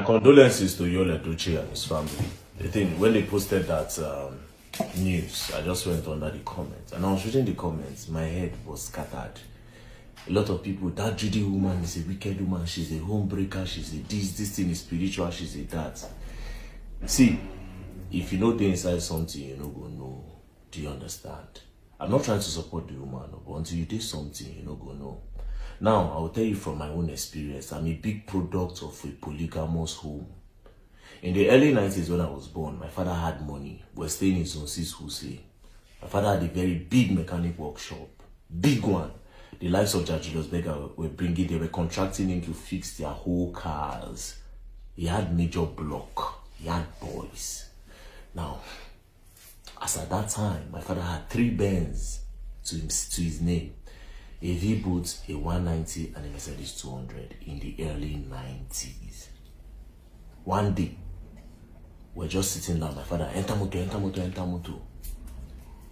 My condolences to Yul Edochie and his family. The thing, when they posted that news, I just went under the comments. And I was reading the comments, my head was scattered. A lot of people, that Judy woman is a wicked woman, she's a homebreaker, she's a this thing is spiritual, she's a that. See, if you know the inside something, you're not going to know. Do you understand? I'm not trying to support the woman, but until you do something, you're not going to know. Now, I will tell you from my own experience, I'm a big product of a polygamous home. In the early 90s when I was born, my father had money. We were staying in Zone 6 Husey. My father had a very big mechanic workshop. Big one. The likes of Julius Berger they were contracting him to fix their whole cars. He had major block. He had boys. Now, as at that time, my father had 3 Benz to his name. A V-Boot, a 190, and a Mercedes 200 in the early 90s. One day, we're just sitting down. My father, enter motor.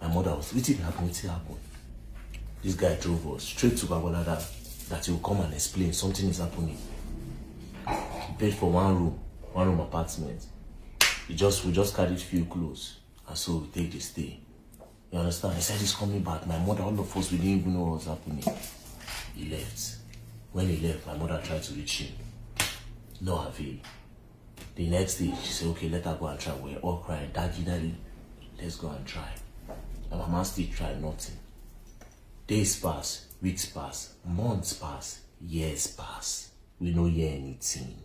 My mother was, what did happen? This guy drove us straight to Babonada that he will come and explain something is happening. He paid for one room apartment. We just carried few clothes, and so we take the stay. You understand? He said he's coming back. My mother, all of us, we didn't even know what was happening. He left. When he left, my mother tried to reach him. No avail. The next day, she said, okay, let her go and try. We're all crying, daddy, let's go and try. And my mom still tried nothing. Days pass, weeks pass, months pass, years pass. We don't hear anything.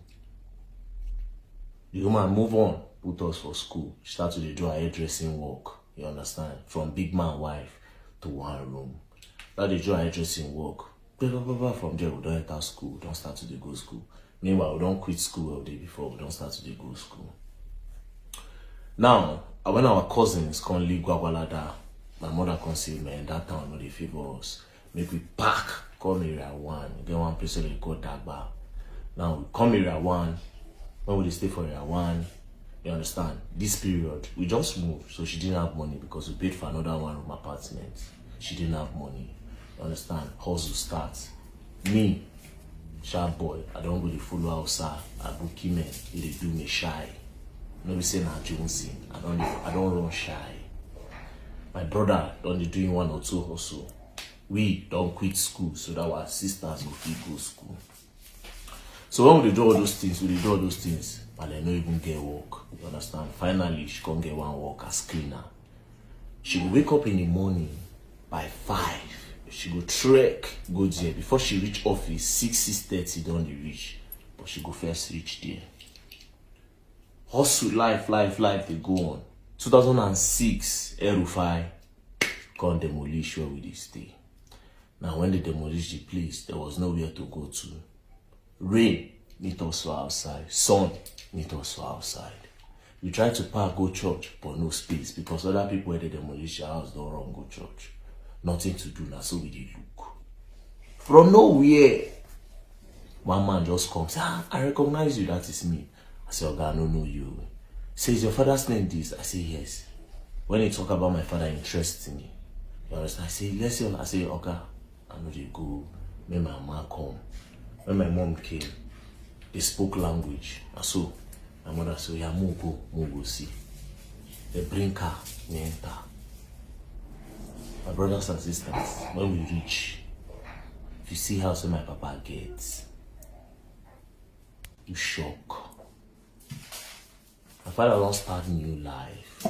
The woman move on, put us for school. She started to do her hairdressing work. You understand? From big man wife to one room. Now they do her hairdressing work. From there, we don't enter school. We don't start to go school. Meanwhile, we don't quit school the day before. We don't start to go school. Now, when our cousins come leave Gwagwalada, my mother can say, man, that town no dey favor us. Make we pack, come area 1. Get one place where they call Dagba. Now, we come area 1. When we stay for area 1, you understand? This period, we just moved, so she didn't have money because we paid for another 1-room apartment. She didn't have money. You understand? Hustle starts. Me, sharp boy, I don't go to follow outside. I book him in. They do me shy. No, we say na Jonesy. I don't run shy. My brother don't doing 1 or 2 hustle. We don't quit school so that our sisters will fit go school. So when we do all those things, but they don't even get work. You understand? Finally, she can't get one work as cleaner. She will wake up in the morning by 5. She go trek, go there. Before she reach office, 6:30 don't reach. But she go first reach there. Hustle, life, they go on. 2006, El-Rufai come demolish where we stay. Now, when they demolish the place, there was nowhere to go to. Rain meet us for outside. Sun meet us for outside. We try to park, go church, but no space because other people where they demolish your house don't run, go church. Nothing to do now, so we did look. From nowhere, one man just comes. I recognize you, that is me. I say, okay, I don't know you. Says your father's name this? I say, yes. When he talk about my father, interests me. You understand? I say, let's see. I say, okay, I know they go. When my mom come. When my mom came, they spoke language. And so, my mother said, yeah, go see. They bring car, we enter. My brothers and sisters, when we reach, if you see how my papa gets, you shock. My father don't start new life.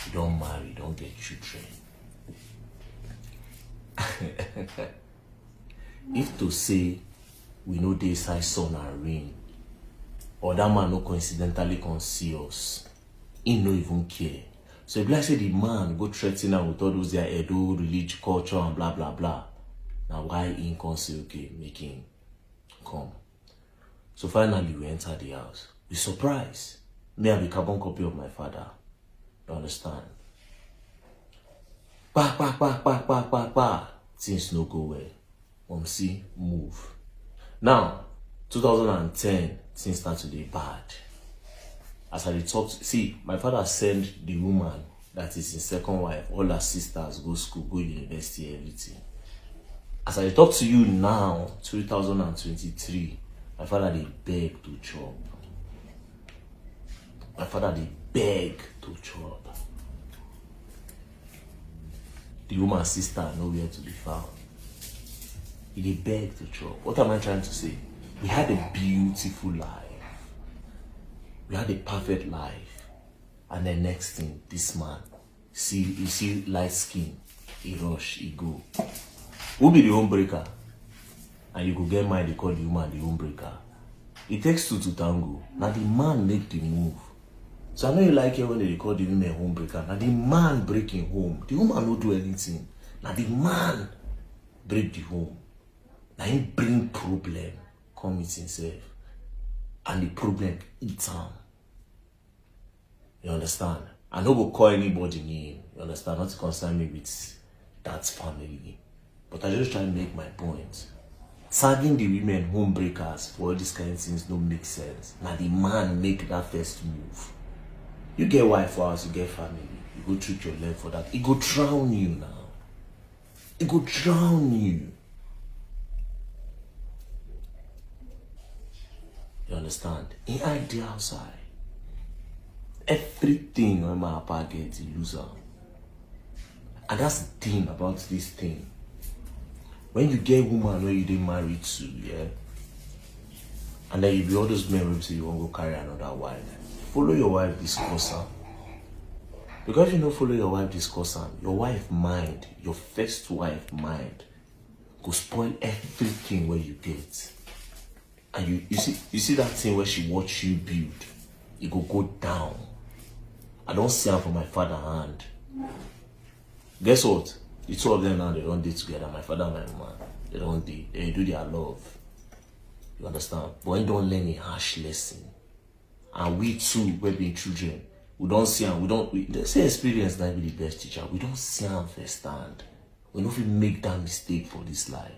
You don't marry, you don't get children. If to say we know they say sun and rain, or that man no coincidentally can see us, he no even care. So if like say the man go threaten her with all those their Edo, religion, culture and blah blah blah. Now why he can say okay, make him come. So finally we enter the house. We surprised. Me have a carbon copy of my father. You understand? Bah. Things no go well. See, move. Now, 2010, things start to be bad. As I talk, see, my father sent the woman that is his second wife, all her sisters go school, go university, everything. As I talk to you now, 2023, my father they beg to chop. My father, they beg to chop. The woman's sister nowhere to be found. He beg to chop. What am I trying to say? We had a beautiful life. We had a perfect life. And the next thing, this man, you see light skin, he rush, he go. Who be the homebreaker? And you go get mine, they call the woman the homebreaker. It takes two to tango. Now the man make the move. So I know you like it when they call the woman homebreaker. Now the man breaking home. The woman don't do anything. Now the man break the home. Now he bring problem. Come with himself. And the problem eats him. You understand? I don't go call anybody name. You understand? Not to concern me with that family. But I just try to make my point. Tagging the women homebreakers for all these kind of things don't make sense. Now the man make that first move. You get wife for us, you get family. You go treat your leg for that. It go drown you now. It go drown you. You understand? He hide the outside. Everything when my papa gets, he lose out. And that's the thing about this thing. When you get a woman where you didn't marry to, yeah, and then you be all those men who say you want to go carry another wife, follow your wife, discuss her. Because if you don't follow your wife, discuss her, your wife mind, your first wife mind, go spoil everything where you get. And you see that thing where she watch you build, it go down. I don't see her from my father's hand. Guess what? The two of them now, they don't date together. My father and my mom, they don't date. They do their love. You understand? But when you don't learn a harsh lesson, and we too, we being children, we don't see them. They say experience might be the best teacher. We don't see them firsthand. We don't even make that mistake for this life.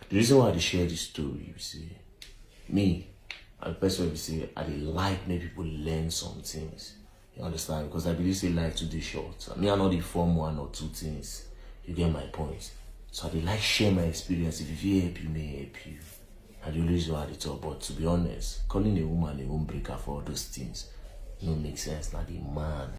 The reason why I share this story, you see, me, and the person will say, I like make people learn some things. You understand? Because I believe say life today short. I mean, I know the form one or two things. You get my point. So I like share my experience. If you help you, may help you. I always know how to talk. But to be honest, calling a woman a homebreaker for all those things, don't make sense. Now the man.